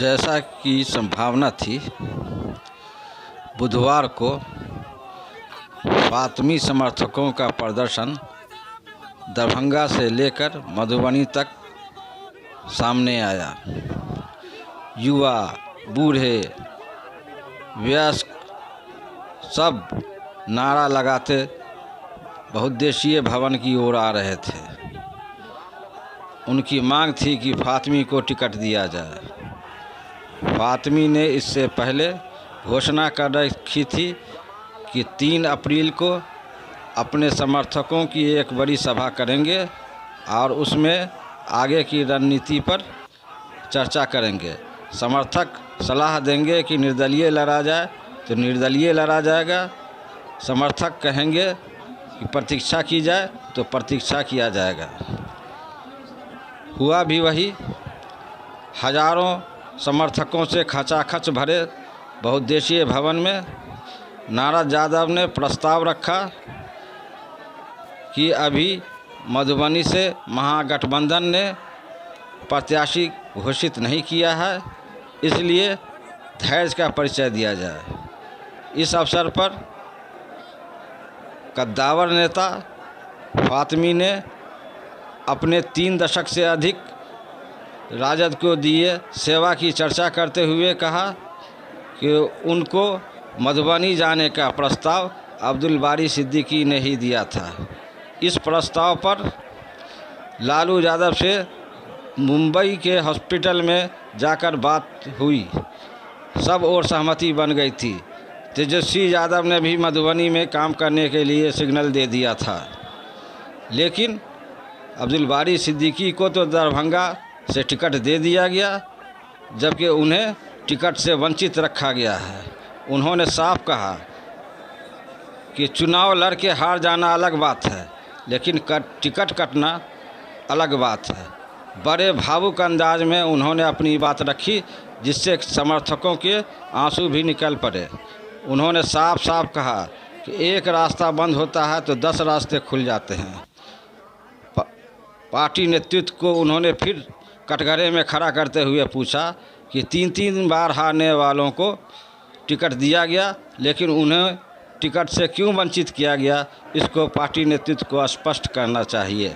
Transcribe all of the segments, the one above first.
जैसा कि संभावना थी, बुधवार को फातमी समर्थकों का प्रदर्शन दरभंगा से लेकर मधुबनी तक सामने आया। युवा, बूढ़े, वयस्क सब नारा लगाते बहुउद्देशीय भवन की ओर आ रहे थे। उनकी मांग थी कि फातमी को टिकट दिया जाए। फातमी ने इससे पहले घोषणा कर रखी थी कि 3 अप्रैल को अपने समर्थकों की एक बड़ी सभा करेंगे और उसमें आगे की रणनीति पर चर्चा करेंगे। समर्थक सलाह देंगे कि निर्दलीय लड़ा जाए तो निर्दलीय लड़ा जाएगा, समर्थक कहेंगे कि प्रतीक्षा की जाए तो प्रतीक्षा किया जाएगा। हुआ भी वही। हजारों समर्थकों से खचाखच भरे बहुउद्देशीय भवन में नाराज यादव ने प्रस्ताव रखा कि अभी मधुबनी से महागठबंधन ने प्रत्याशी घोषित नहीं किया है, इसलिए धैर्य का परिचय दिया जाए। इस अवसर पर कद्दावर नेता फातमी ने अपने 3 दशक से अधिक राजद को दिए सेवा की चर्चा करते हुए कहा कि उनको मधुबनी जाने का प्रस्ताव अब्दुल बारी सिद्दीकी ने ही दिया था। इस प्रस्ताव पर लालू यादव से मुंबई के हॉस्पिटल में जाकर बात हुई, सब और सहमति बन गई थी। तेजस्वी यादव ने भी मधुबनी में काम करने के लिए सिग्नल दे दिया था, लेकिन अब्दुल बारी सिद्दीकी को तो दरभंगा से टिकट दे दिया गया, जबकि उन्हें टिकट से वंचित रखा गया है। उन्होंने साफ कहा कि चुनाव लड़ के हार जाना अलग बात है, लेकिन टिकट कटना अलग बात है। बड़े भावुक अंदाज में उन्होंने अपनी बात रखी, जिससे समर्थकों के आंसू भी निकल पड़े। उन्होंने साफ साफ कहा कि एक रास्ता बंद होता है तो 10 रास्ते खुल जाते हैं। पार्टी नेतृत्व को उन्होंने फिर कटघरे में खड़ा करते हुए पूछा कि 3 बार हारने वालों को टिकट दिया गया, लेकिन उन्हें टिकट से क्यों वंचित किया गया, इसको पार्टी नेतृत्व को स्पष्ट करना चाहिए।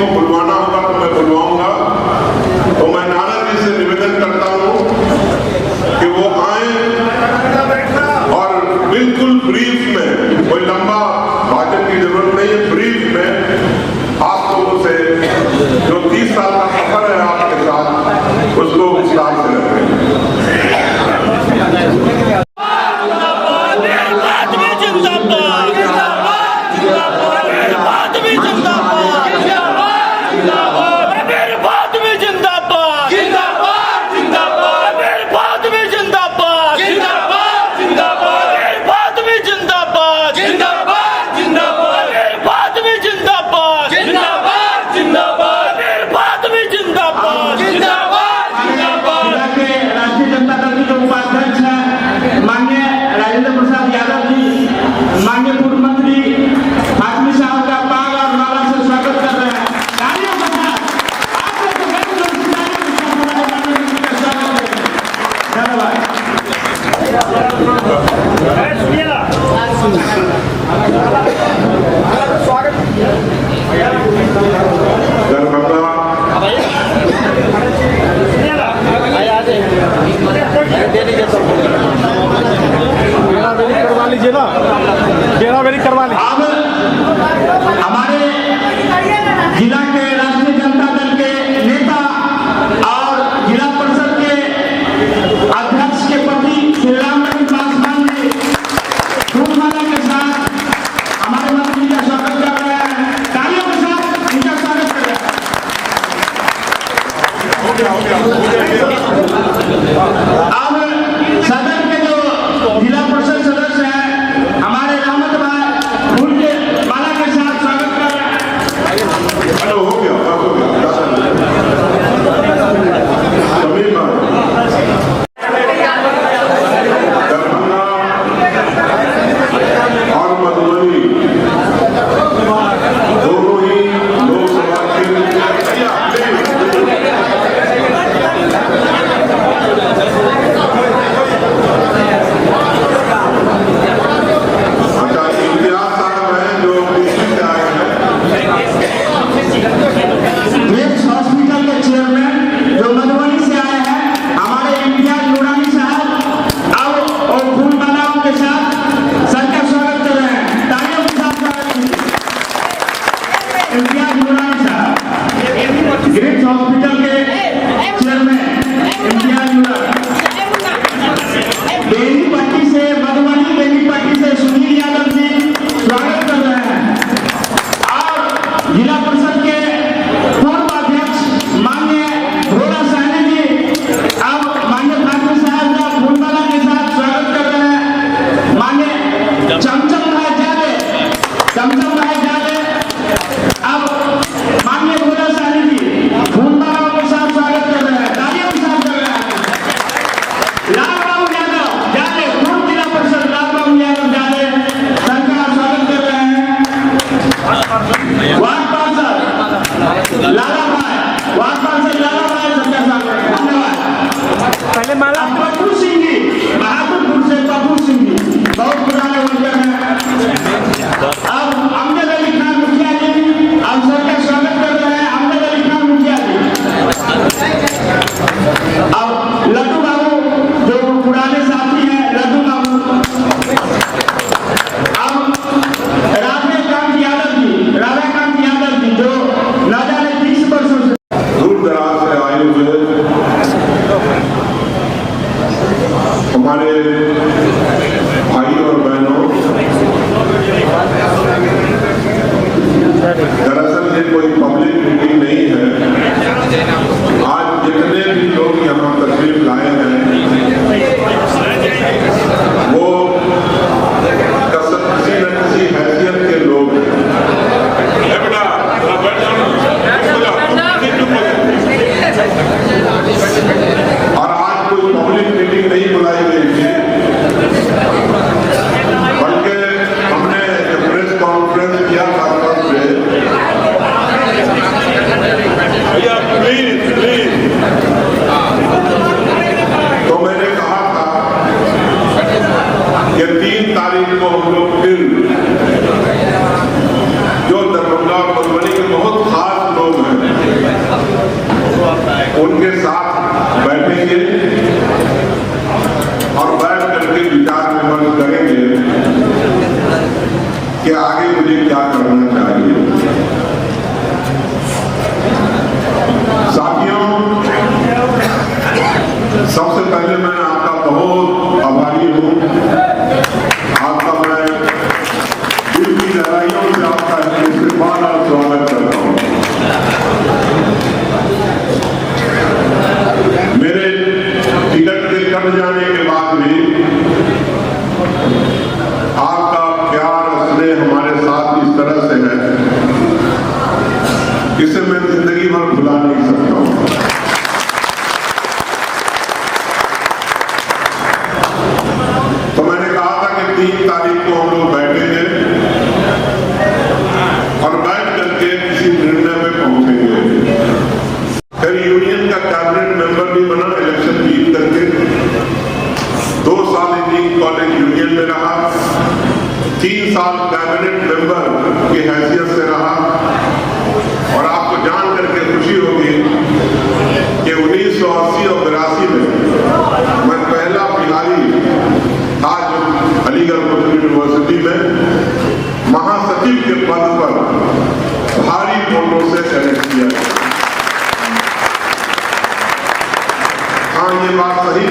को बुलवाना होगा तो मैं बुलवाऊंगा। तो मैं नारद जी से निवेदन करता हूं कि वो आए और बिल्कुल ब्रीफ में, कोई लंबा भाषण की जरूरत नहीं है, ब्रीफ में आप लोगों से जो 30 साल का सफर है आपके साथ, उसको विस्तार से रखें। हमारे जिला के राष्ट्रीय जनता दल के नेता और जिला परिषद के अध्यक्ष के पति श्री राम पासवान जी फूलमाला के साथ हमारे मंत्री का स्वागत कर रहे हैं। तालियों के साथ उनका स्वागत कर रहे हैं। अब सदन के जो जिला परिषद सदस्य हैं हमारे रहमत भाई फूल के माला के साथ स्वागत कर रहे हैं। हेलो, हो गया, बस हो गया। समीर भाई, दरभंगा और मधुबनी दोनों ही लोकसभा क्षेत्र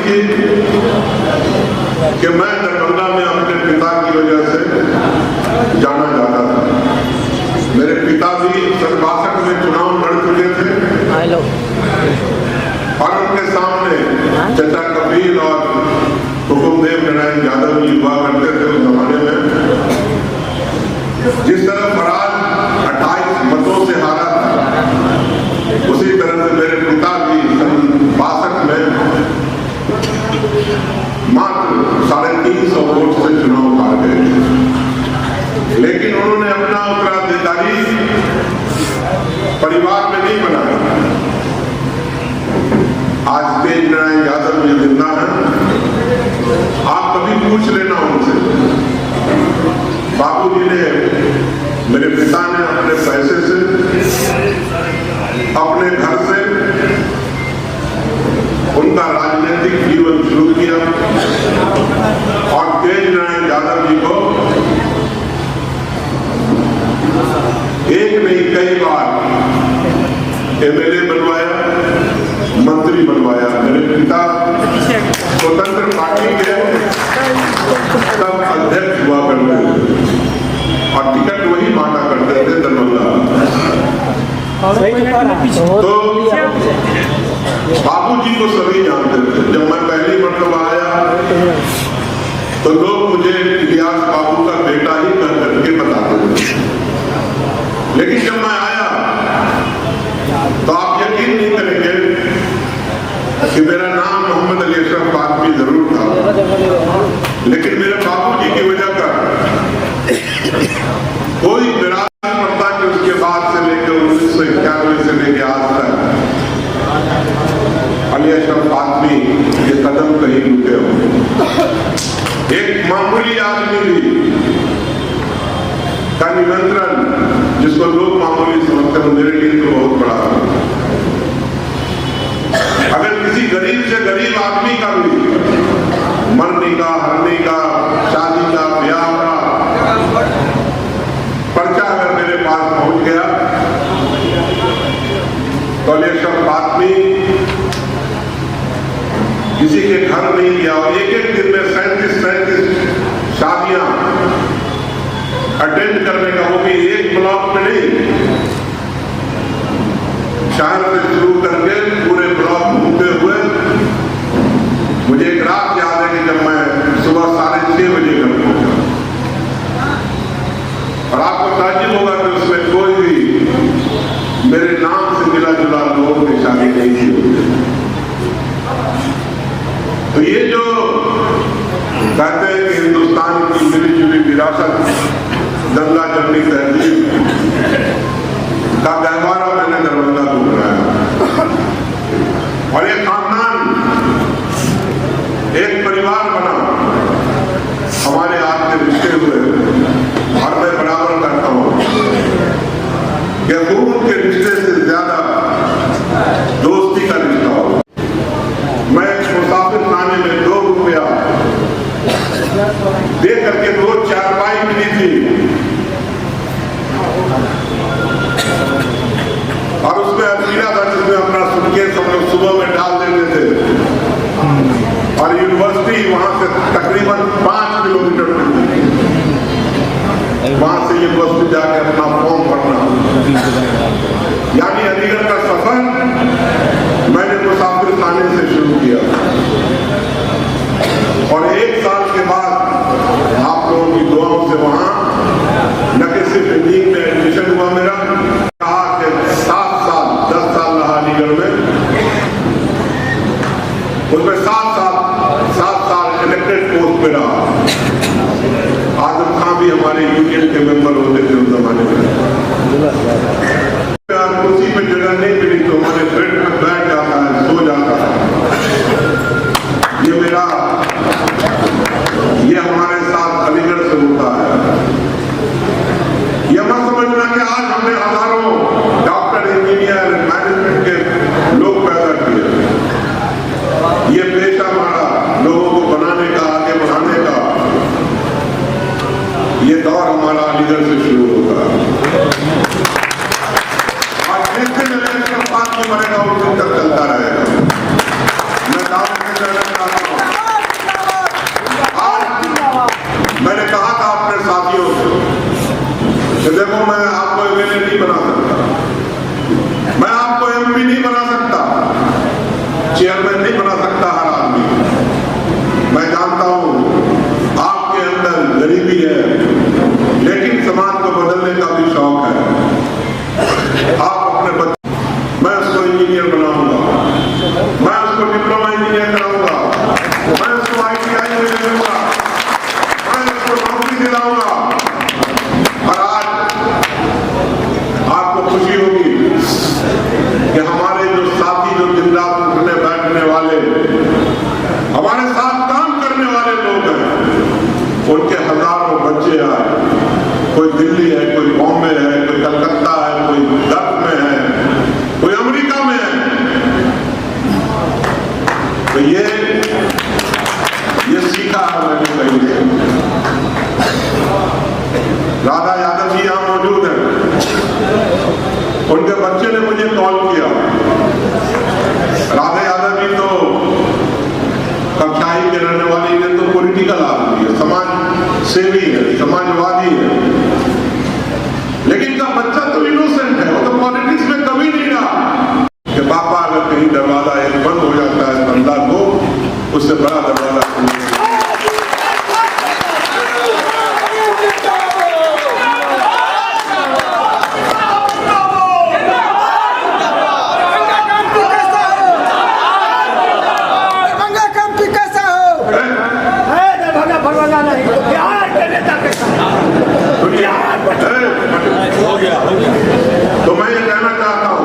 थी कि मैं दरभंगा में अपने पिता की वजह से जाना जाता था। मेरे पिता भी 62 में चुनाव लड़ चुके थे और उनके सामने चचा कबीर और हुकुमदेव नारायण यादव जी हुआ करते थे उस जमाने में। जिस तरह फराज 28 मतों से हारा था, उसी तरह से मेरे पिता भी 62 में मात्र 350 वोट से चुनाव हार गए। लेकिन उन्होंने अपना उत्तराधिकारी परिवार में नहीं बनाया। आज तेज नारायण यादव जी जिंदा हैं, आप कभी पूछ लेना उनसे। बाबूजी ने, मेरे पिता ने अपने पैसे से, अपने घर से उनका राजनीतिक जीवन शुरू किया और तेज नारायण यादव जी को एक नहीं कई बार एमएलए बनवाया, मंत्री बनवाया। मेरे पिता स्वतंत्र पार्टी के तब अध्यक्ष हुआ करते थे और टिकट वही बांटा करते थे दरभंगा। तो बाबूजी को सभी जानते थे। जब मैं पहली मरतबा आया तो लोग मुझे इलियास बाबू का बेटा ही कह करके बताते थे। लेकिन जब मैं आया तो आप यकीन नहीं करेंगे कि मेरा नाम मोहम्मद अली अशरफ फातमी जरूर था, लेकिन मेरे बाबूजी की वजह का कोई विरासत पड़ता कि उसके बाद से लेकर 1991 से लेकर आज तक अली अशरफ फातमी ये कदम कहीं रुके हो। एक मामूली आदमी भी का निमंत्रण, जिसको लोग मामूली समझते हैं, मेरे लिए तो बहुत बड़ा है। अगर किसी गरीब से गरीब आदमी का भी मरने का, हरने का, शादी का, ब्याह का पर्चा अगर मेरे पास पहुंच गया तो अली अशरफ फातमी किसी के घर नहीं गया और एक दिन में 37 शादियां अटेंड करने का, वो भी एक ब्लॉक में नहीं, शहर से शुरू करके पूरे ब्लॉक घूमते हुए। मुझे एक रात याद है कि जब मैं सुबह 6:30 बजे घर पहुंचा और आपको ताज्जुब होगा कि उसमें कोई भी मेरे नाम से मिला जुला लोगों की शादी नहीं की। तो ये जो कहते हैं कि हिंदुस्तान की मिली जुली विरासत, गंगा जमनी तहजीब का गहवारा मैंने दरभंगा को बनाया और ये खानदान एक परिवार बना। हमारे हाथ में रिश्ते हुए और मैं बराबर करता हूं कि खून के रिश्ते से ज्यादा दोस्ती का रिश्ता हो। मैं मुसाफिर खाने में 2 रुपया दे करके 2 चारपाई मिली थी और उसमें अलमीरा था जिसमें अपना सूटकेस हम लोग सुबह में डाल देते थे और यूनिवर्सिटी वहां से तकरीबन 5 किलोमीटर दूर थी। वहां से यूनिवर्सिटी जाकर अपना फॉर्म भरना, यानी अलीगढ़ का सफर मैंने मुसाफिर खाने से शुरू किया और 1 साल के बाद आप लोगों की दुआओं से वहां न कि सिर्फ इंजीनियरिंग में एडमिशन हुआ मेरा, कहा कि 7 साल 10 साल रहा अलीगढ़ में, उसमें 7 साल इलेक्टेड पोस्ट पे रहा। आजम खां भी हमारे यूनियन के मेंबर होते थे उस जमाने में। कुर्सी पे जगह नहीं मिली तो हमारे बेड में बैठ जाता है, सो जाता है। ये हमारे साथ अलीगढ़ से होता है। यह मत समझना कि आज हमने हजारों डॉक्टर, इंजीनियर, मैनेजमेंट के लोग पैदा किए। ये पेशा हमारा लोगों को बनाने का, आगे बढ़ाने का, ये दौर हमारा अलीगढ़ से शुरू होगा। और जिस दिन बात में मरेगा उस दिन तक चलता रहेगा। मैं दावा करना चाहता हूं कि हमारे जो साथी, जो दिन रात उठने बैठने वाले, हमारे साथ काम करने वाले लोग हैं, उनके हजारों बच्चे आए। कोई दिल्ली है, कोई बॉम्बे है, कोई कलकत्ता है, कोई गल्फ में है, कोई अमेरिका में है। तो ये सीखा है मैंने कहीं से। राधा यादव जी यहां मौजूद हैं। उनके बच्चे ने मुझे कॉल किया। राधा यादव जी तो कक्षाई के रहने वाली है, तो पॉलिटिकल आदमी है, समाज सेवी है, समाजवादी है, लेकिन का बच्चा तो इनोसेंट है। वो तो पॉलिटिक्स में कभी नहीं रहा कि पापा अगर कहीं दरवाजा एक बंद हो जाता है बंदा को, उससे बड़ा दरवाजा खुल तो मैं ये कहना चाहता हूं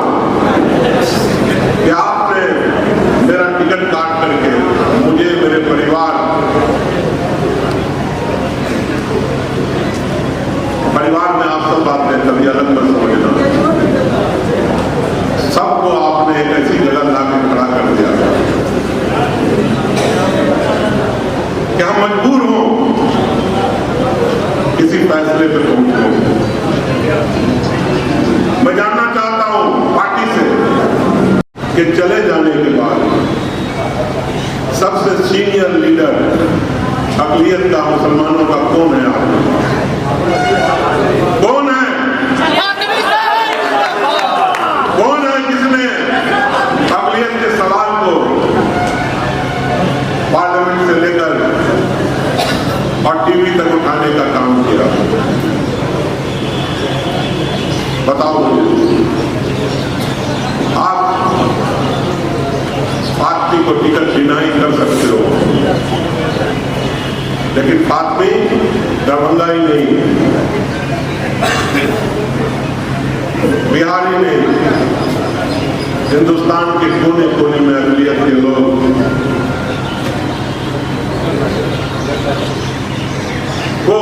कि आपने मेरा टिकट काट करके मुझे, मेरे परिवार में आप सब बातें कभी अलग मत समझना। सबको आपने एक ऐसी जगह लाके खड़ा कर दिया कि हम मजबूर हों किसी फैसले पे पहुंचने। मैं जानना चाहता हूं पार्टी से कि चले जाने के बाद सबसे सीनियर लीडर अक़लियत का, मुसलमानों का कौन है? कौन है? कौन है जिसने अक़लियत के सवाल को पार्लियामेंट से लेकर और टीवी तक उठाने का काम किया? बताओ मुझे। आप पार्टी को टिकट डिनाई कर सकते हो, लेकिन फातमी दरभंगा ही नहीं, बिहारी नहीं, हिंदुस्तान के कोने कोने में अक़लियत के लोग को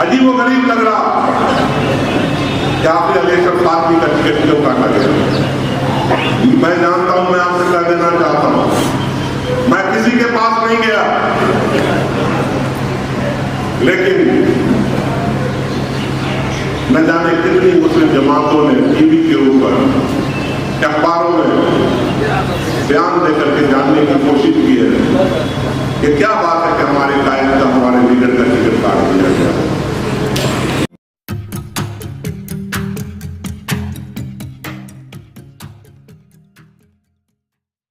अजीबोगरीब लग रहा कि आपने अलेशर फातमी का टिकट क्यों काटा गया। मैं जानता हूं, मैं आपसे कह देना चाहता हूं, मैं किसी के पास नहीं गया, लेकिन न जाने कितनी मुस्लिम जमातों ने टीवी के ऊपर, अखबारों में बयान देकर के जानने की कोशिश की है कि क्या बात